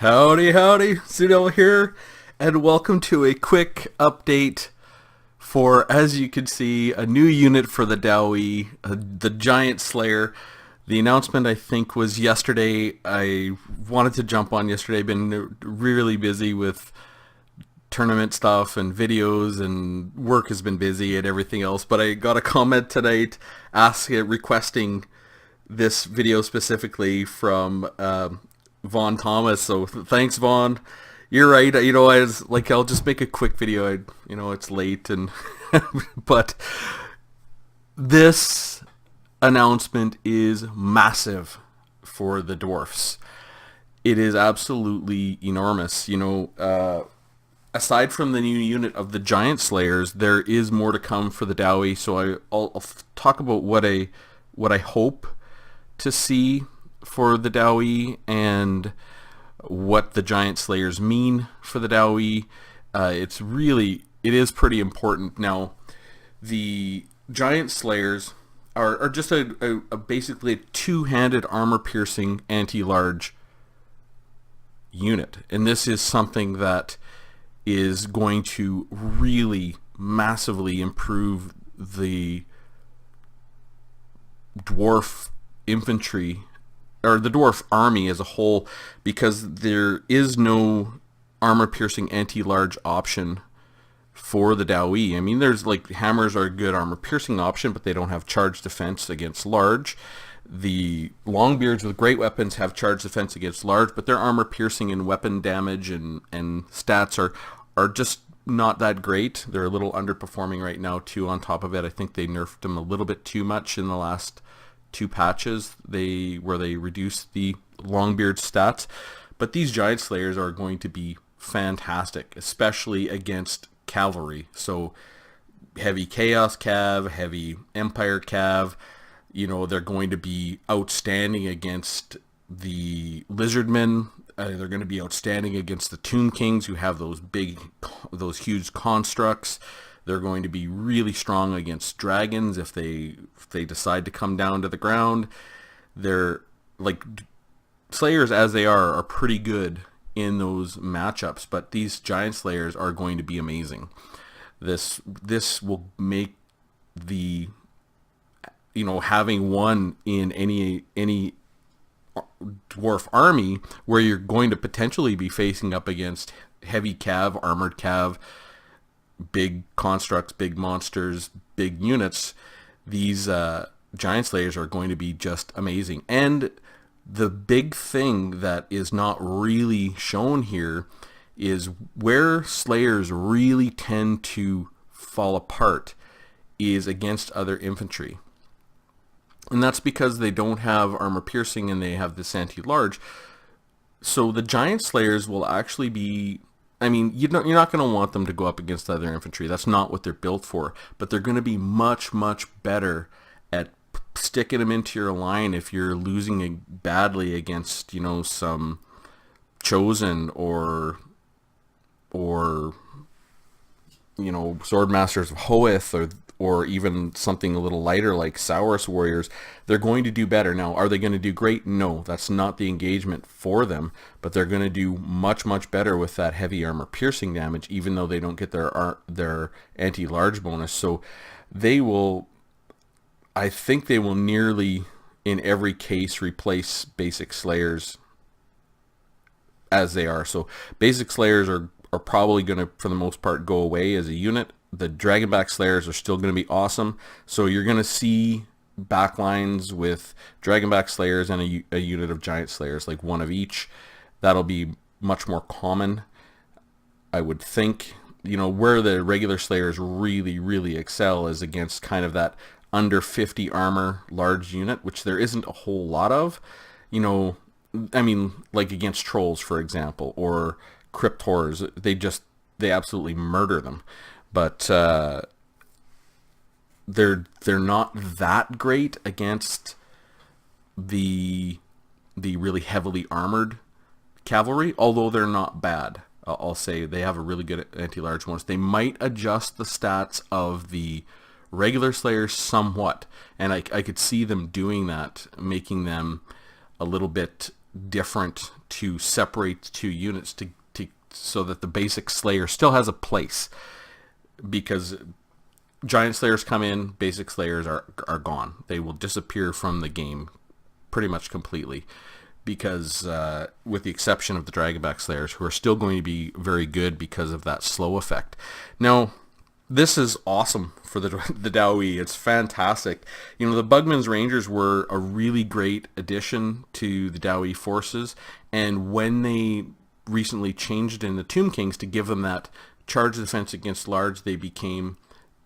Howdy, howdy, Sudo here, and welcome to a quick update for, as you can see, a new unit for the Dowie, the Giant Slayer. The announcement, I think, was yesterday. I wanted to jump on yesterday. I've been really busy with tournament stuff and videos, and work has been busy and everything else, but I got a comment tonight requesting this video specifically from Vaughn Thomas. So thanks, Vaughn. You're right. I was like, I'll just make a quick video. It's late, and but this announcement is massive for the dwarfs. It is absolutely enormous. Aside from the new unit of the Giant Slayers, there is more to come for the Dowie. So I'll talk about what I hope to see for the Dowie and what the Giant Slayers mean for the Dowie. It is pretty important. Now, the Giant Slayers are just basically a two-handed armor-piercing anti-large unit, and this is something that is going to really massively improve the dwarf infantry, or the dwarf army as a whole, because there is no armor-piercing anti-large option for the Dowie. I mean, there's hammers are a good armor-piercing option, but they don't have charge defense against large. The Longbeards with great weapons have charge defense against large, but their armor-piercing and weapon damage and stats are just not that great. They're a little underperforming right now too. On top of it, I think they nerfed them a little bit too much in the last two patches where they reduced the Longbeard stats. But these Giant Slayers are going to be fantastic, especially against cavalry. So heavy Chaos Cav, heavy Empire Cav, they're going to be outstanding against the Lizardmen. They're going to be outstanding against the Tomb Kings, who have those huge constructs. They're going to be really strong against dragons if they decide to come down to the ground. They're Slayers, as they are pretty good in those matchups, but these Giant Slayers are going to be amazing. This will make the having one in any dwarf army where you're going to potentially be facing up against heavy cav, armored cav, big constructs, big monsters, big units. These Giant Slayers are going to be just amazing. And the big thing that is not really shown here is where Slayers really tend to fall apart is against other infantry. And that's because they don't have armor piercing and they have this anti-large. So the Giant Slayers will actually be, you're not going to want them to go up against other infantry. That's not what they're built for. But they're going to be much, much better at sticking them into your line if you're losing badly against, some Chosen or Swordmasters of Hoeth, or even something a little lighter like Saurus Warriors. They're going to do better. Now, are they going to do great? No, that's not the engagement for them, but they're going to do much, much better with that heavy armor piercing damage, even though they don't get their anti-large bonus. So I think they will nearly, in every case, replace basic Slayers as they are. So basic Slayers are probably going to, for the most part, go away as a unit. The Dragonback Slayers are still going to be awesome. So you're going to see backlines with Dragonback Slayers and a unit of Giant Slayers, like one of each. That'll be much more common, I would think. Where the regular Slayers really, really excel is against kind of that under 50 armor large unit, which there isn't a whole lot of. Like against Trolls, for example, or Crypt Horrors. They absolutely murder them. But they're not that great against the really heavily armored cavalry, although they're not bad. I'll say they have a really good anti-large bonus. They might adjust the stats of the regular Slayers somewhat, and I could see them doing that, making them a little bit different to separate the two units so that the basic Slayer still has a place, because Giant Slayers come in, basic Slayers are gone. They will disappear from the game pretty much completely, because with the exception of the Dragonback Slayers, who are still going to be very good because of that slow effect. Now, this is awesome for the Dowie. It's fantastic. You know, the Bugman's Rangers were a really great addition to the Dowie forces, and when they recently changed in the Tomb Kings to give them that charge defense against large, they became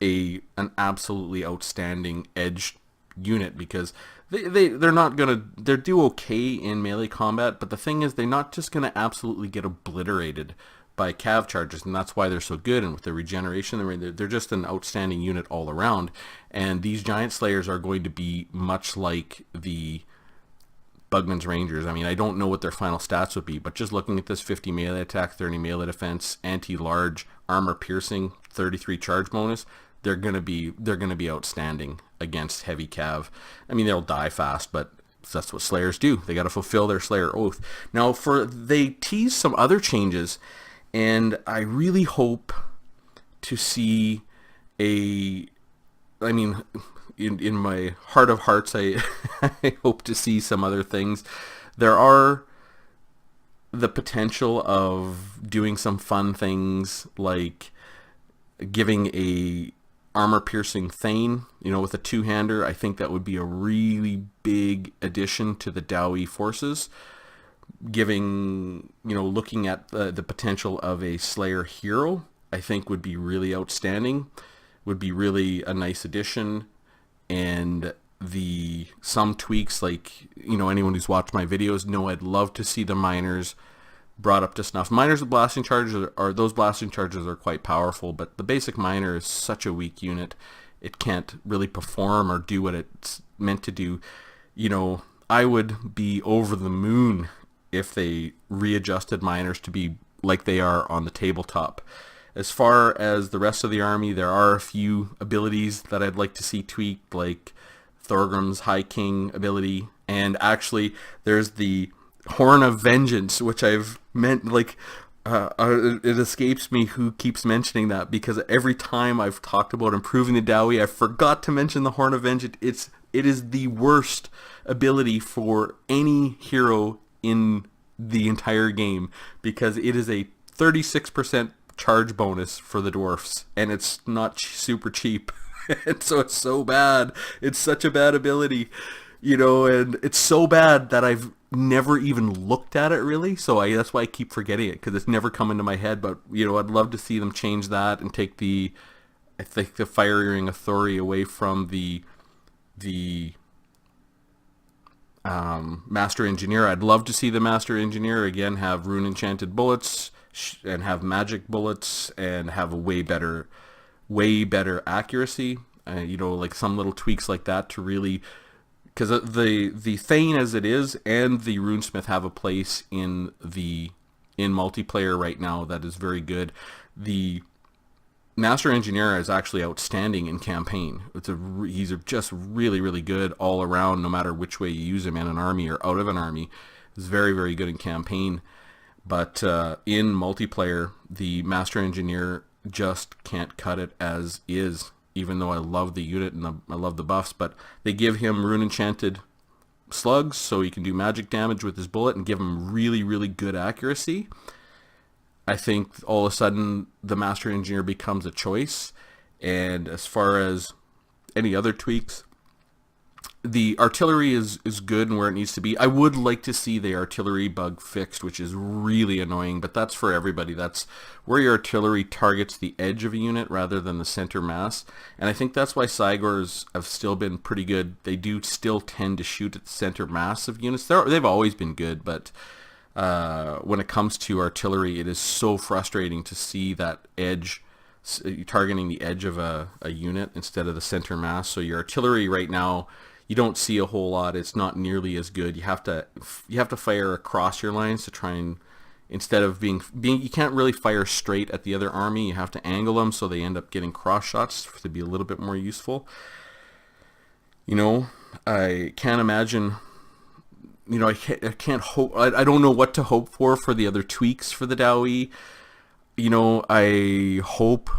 an absolutely outstanding edge unit, because they're do okay in melee combat, but the thing is, they're not just going to absolutely get obliterated by cav charges, and that's why they're so good. And with the regeneration, they're just an outstanding unit all around. And these Giant Slayers are going to be much like the Bugman's Rangers. I mean, I don't know what their final stats would be, but just looking at this: 50 melee attack, 30 melee defense, anti-large, armor piercing, 33 charge bonus, they're gonna be outstanding against heavy cav. I mean, they'll die fast, but that's what Slayers do. They got to fulfill their Slayer oath. Now, they tease some other changes, and I really hope to see in my heart of hearts, I hope to see some other things. There are the potential of doing some fun things, like giving a armor-piercing Thane, with a two-hander. I think that would be a really big addition to the Dowie forces. Looking at the potential of a Slayer hero, I think would be really outstanding. Would be really a nice addition. And some tweaks, like, anyone who's watched my videos know I'd love to see the miners brought up to snuff. Miners with blasting charges those blasting charges are quite powerful, but the basic miner is such a weak unit. It can't really perform or do what it's meant to do. I would be over the moon if they readjusted miners to be like they are on the tabletop. As far as the rest of the army, there are a few abilities that I'd like to see tweaked, like Thorgrim's High King ability, and actually there's the Horn of Vengeance, which I've meant, it escapes me who keeps mentioning that, because every time I've talked about improving the Dowie, I forgot to mention the Horn of Vengeance. It is the worst ability for any hero in the entire game, because it is a 36% charge bonus for the dwarfs, and it's not super cheap. And so it's so bad. It's such a bad ability, and it's so bad that I've never even looked at it, really. So that's why I keep forgetting it, because it's never come into my head. But I'd love to see them change that and take the Fire-Earing Authority away from the Master Engineer. I'd love to see the Master Engineer again have rune enchanted bullets and have magic bullets and have a way better accuracy. Like some little tweaks like that to really, because the Thane as it is and the Runesmith have a place in multiplayer right now that is very good. The Master Engineer is actually outstanding in campaign. He's just really, really good all around, no matter which way you use him, in an army or out of an army. He's very, very good in campaign. But in multiplayer, the Master Engineer just can't cut it as is, even though I love the unit and I love the buffs. But they give him rune enchanted slugs, so he can do magic damage with his bullet, and give him really, really good accuracy. I think all of a sudden the Master Engineer becomes a choice. And as far as any other tweaks, the artillery is good and where it needs to be. I would like to see the artillery bug fixed, which is really annoying, but that's for everybody. That's where your artillery targets the edge of a unit rather than the center mass. And I think that's why Cygors have still been pretty good. They do still tend to shoot at the center mass of units. They've always been good, but when it comes to artillery, it is so frustrating to see that edge, targeting the edge of a unit instead of the center mass. So your artillery right now, you don't see a whole lot. It's not nearly as good. You have to fire across your lines to try and, instead of being you can't really fire straight at the other army. You have to angle them so they end up getting cross shots to be a little bit more useful. I can't imagine I can't hope. I don't know what to hope for the other tweaks for the Dowie. I hope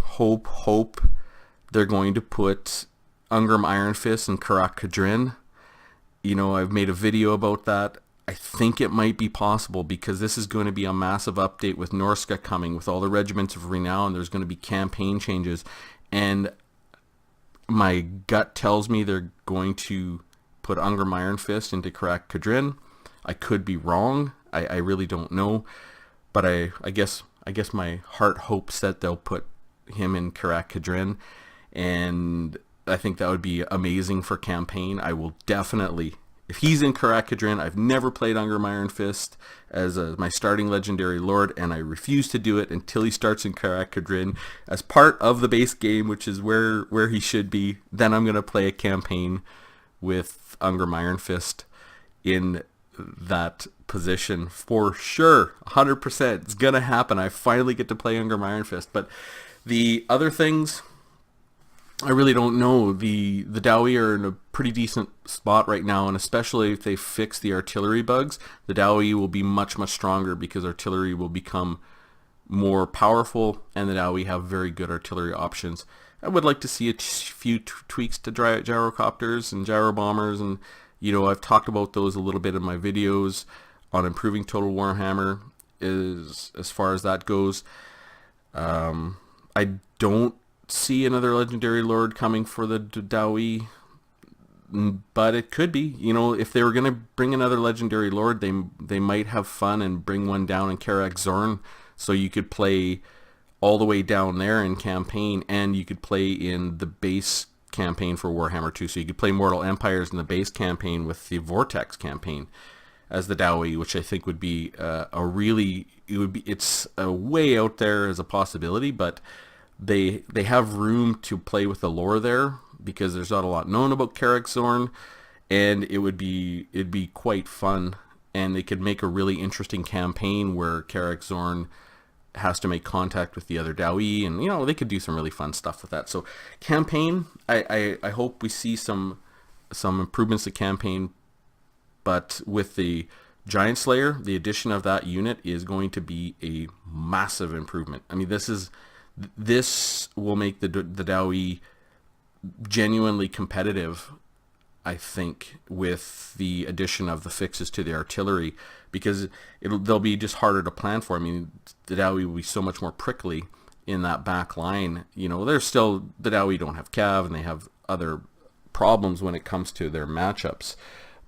they're going to put Ungrim Iron Fist and Karak Kadrin. I've made a video about that. I think it might be possible because this is going to be a massive update with Norska coming, with all the regiments of renown. There's going to be campaign changes, and my gut tells me they're going to put Ungrim Iron Fist into Karak Kadrin. I could be wrong. I really don't know, but I guess my heart hopes that they'll put him in Karak Kadrin, and I think that would be amazing for campaign. I will definitely, if he's in Karak Kadrin, I've never played Ungrim Iron Fist as my starting legendary lord, and I refuse to do it until he starts in Karak Kadrin as part of the base game, which is where he should be. Then I'm going to play a campaign with Ungrim Iron Fist in that position for sure. 100%. It's going to happen. I finally get to play Ungrim Iron Fist. But the other things, I really don't know. The Dowie are in a pretty decent spot right now, and especially if they fix the artillery bugs, the Dowie will be much, much stronger because artillery will become more powerful, and the Dowie have very good artillery options. I would like to see a few tweaks to gyrocopters and gyrobombers, and I've talked about those a little bit in my videos on improving Total Warhammer as far as that goes. I don't see another legendary lord coming for the Dowie, but it could be. If they were going to bring another legendary lord, they might have fun and bring one down in Karak Zorn, so you could play all the way down there in campaign, and you could play in the base campaign for Warhammer 2. So you could play Mortal Empires in the base campaign with the Vortex campaign as the Dowie, which I think would be it's a way out there as a possibility, but they have room to play with the lore there because there's not a lot known about Karak Zorn, and it'd be quite fun, and they could make a really interesting campaign where Karak Zorn has to make contact with the other Dowie, and they could do some really fun stuff with that. So campaign, I hope we see some improvements to campaign, but with the Giant Slayer, the addition of that unit is going to be a massive improvement. I mean, this will make the Dowie genuinely competitive, I think, with the addition of the fixes to the artillery, because they'll be just harder to plan for. I mean, the Dowie will be so much more prickly in that back line. There's still, the Dowie don't have Cav, and they have other problems when it comes to their matchups,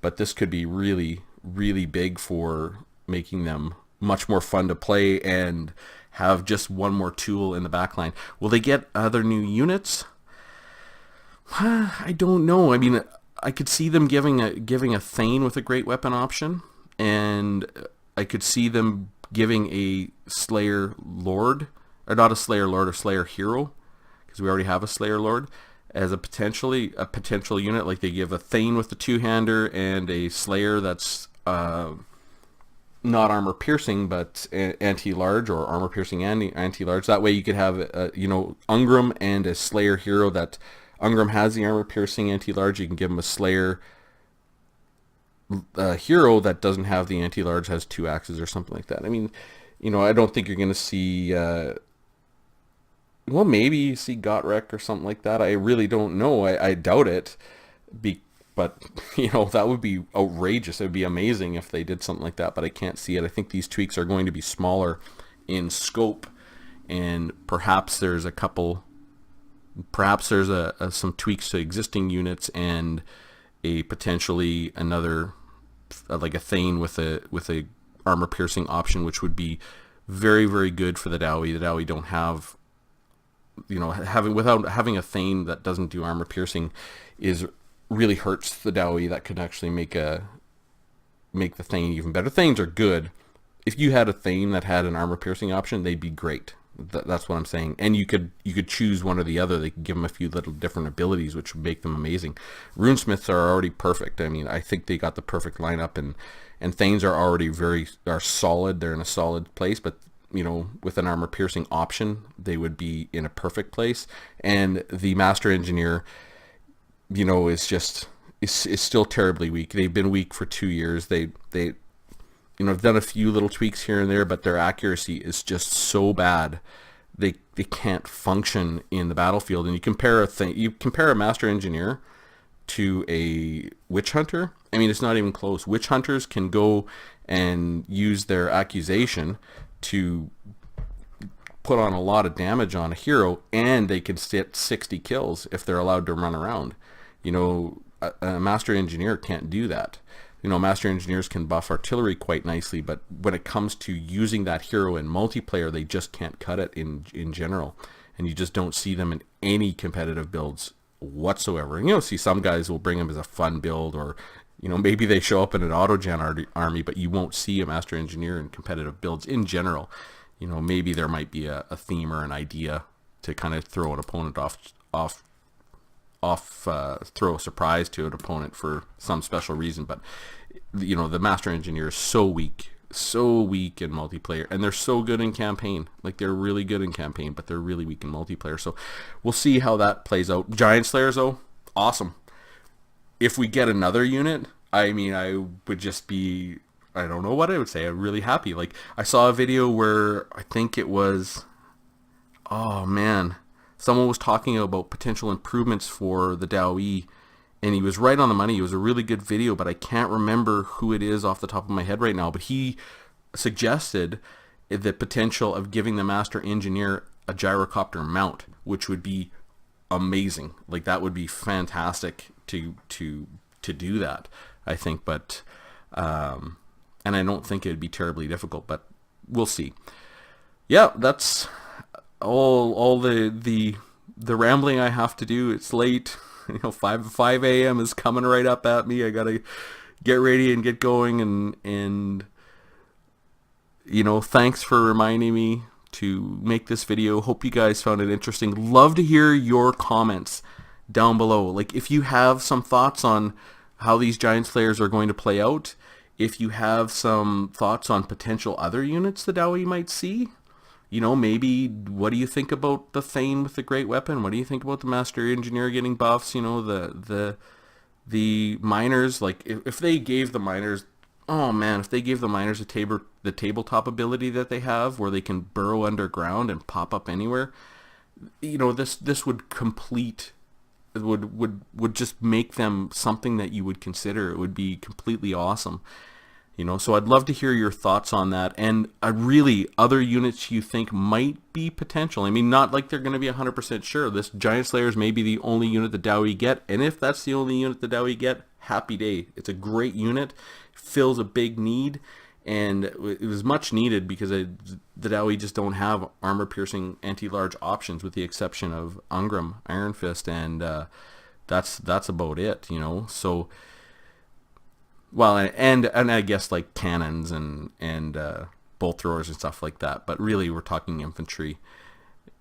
but this could be really, really big for making them much more fun to play and have just one more tool in the back line. Will they get other new units? I don't know. I mean, I could see them giving a Thane with a great weapon option, and I could see them giving a Slayer Lord, or not a Slayer Lord, a Slayer Hero, because we already have a Slayer Lord, as a potential unit. Like they give a Thane with the two-hander and a Slayer that's not armor piercing but anti-large, or armor piercing and anti-large. That way you could have Ungrim and a Slayer hero that Ungrim has the armor piercing anti-large. You can give him a Slayer hero that doesn't have the anti-large, has 2 axes or something like that. I mean, I don't think you're going to see well, maybe you see Gotrek or something like that. I really don't know. I doubt it. But, that would be outrageous. It would be amazing if they did something like that, but I can't see it. I think these tweaks are going to be smaller in scope, and perhaps there's some tweaks to existing units, and a potentially another, like a Thane with a armor piercing option, which would be very, very good for the Dowie. The Dowie don't have, without having a Thane that doesn't do armor piercing really hurts the Dowie. That could actually make the Thane even better. Thanes are good. If you had a Thane that had an armor piercing option, they'd be great. That's what I'm saying. And you could choose one or the other. They could give them a few little different abilities, which would make them amazing. Runesmiths are already perfect. I mean, I think they got the perfect lineup, and Thanes are already are solid. They're in a solid place, but with an armor piercing option, they would be in a perfect place. And the Master Engineer, is just, is still terribly weak. They've been weak for 2 years. They have done a few little tweaks here and there, but their accuracy is just so bad. They can't function in the battlefield. And you compare a master engineer to a witch hunter. I mean, it's not even close. Witch hunters can go and use their accusation to put on a lot of damage on a hero, and they can sit 60 kills if they're allowed to run around. A master engineer can't do that. Master engineers can buff artillery quite nicely, but when it comes to using that hero in multiplayer, they just can't cut it in general, and you just don't see them in any competitive builds whatsoever. And see some guys will bring them as a fun build, or maybe they show up in an autogen army, but you won't see a master engineer in competitive builds in general. Maybe there might be a theme or an idea to kind of throw an opponent off, throw a surprise to an opponent for some special reason. But the master engineer is so weak in multiplayer, and they're so good in campaign. Like, they're really good in campaign, but they're really weak in multiplayer. So we'll see how that plays out. Giant Slayers, though, awesome. If we get another unit, I mean, I would just be, I don't know what I would say. I'm really happy. Like, I saw a video where I think it was, oh man, someone was talking about potential improvements for the Dao-E, and he was right on the money. It was a really good video, but I can't remember who it is off the top of my head right now. But he suggested the potential of giving the master engineer a gyrocopter mount, which would be amazing. Like, that would be fantastic to do that, I think. But and I don't think it'd be terribly difficult, but we'll see. Yeah, that's all the rambling I have to do. It's late. 5 a.m. is coming right up at me. I gotta get ready and get going, and thanks for reminding me to make this video. Hope you guys found it interesting. Love to hear your comments down below. Like, if you have some thoughts on how these Giant Slayers are going to play out, if you have some thoughts on potential other units the Dao-E might see, maybe what do you think about the Thane with the great weapon? What do you think about the master engineer getting buffs? The miners, like, if they gave the miners, oh man, if they gave the miners the tabletop ability that they have, where they can burrow underground and pop up anywhere, this would complete, would just make them something that you would consider. It would be completely awesome. So I'd love to hear your thoughts on that, and really other units you think might be potential. I mean, not like they're going to be 100% sure. This Giant Slayers may be the only unit the Dao-E get, and if that's the only unit the Dao-E get, happy day. It's a great unit, fills a big need, and it was much needed because the Dao-E just don't have armor-piercing anti-large options, with the exception of Ungram, Iron Fist, and that's about it. So. Well, and I guess like cannons and bolt throwers and stuff like that, but really we're talking infantry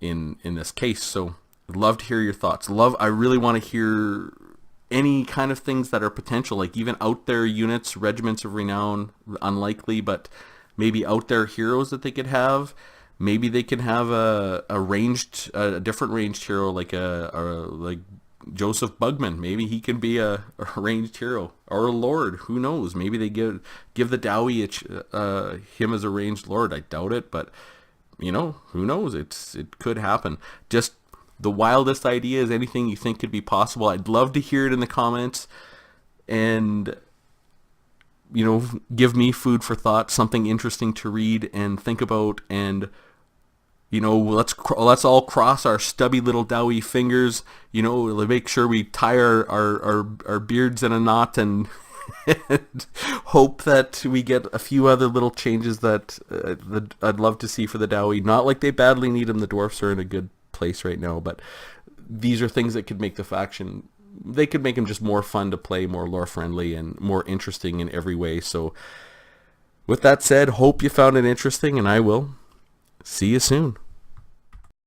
in this case. So I'd love to hear your thoughts. I really want to hear any kind of things that are potential, like even out there units, regiments of renown, unlikely, but maybe out there heroes that they could have. Maybe they can have a different ranged hero, like like Joseph Bugman. Maybe he can be a ranged hero, or a lord. Who knows? Maybe they give the Dao-E him as a ranged lord. I doubt it, but who knows? It could happen. Just the wildest ideas, anything you think could be possible. I'd love to hear it in the comments, and give me food for thought, something interesting to read and think about, and let's all cross our stubby little Dao-E fingers. Make sure we tie our beards in a knot, and hope that we get a few other little changes that I'd love to see for the Dao-E. Not like they badly need them. The dwarfs are in a good place right now, but these are things that could make the faction. They could make them just more fun to play, more lore friendly, and more interesting in every way. So, with that said, hope you found it interesting, and I will see you soon.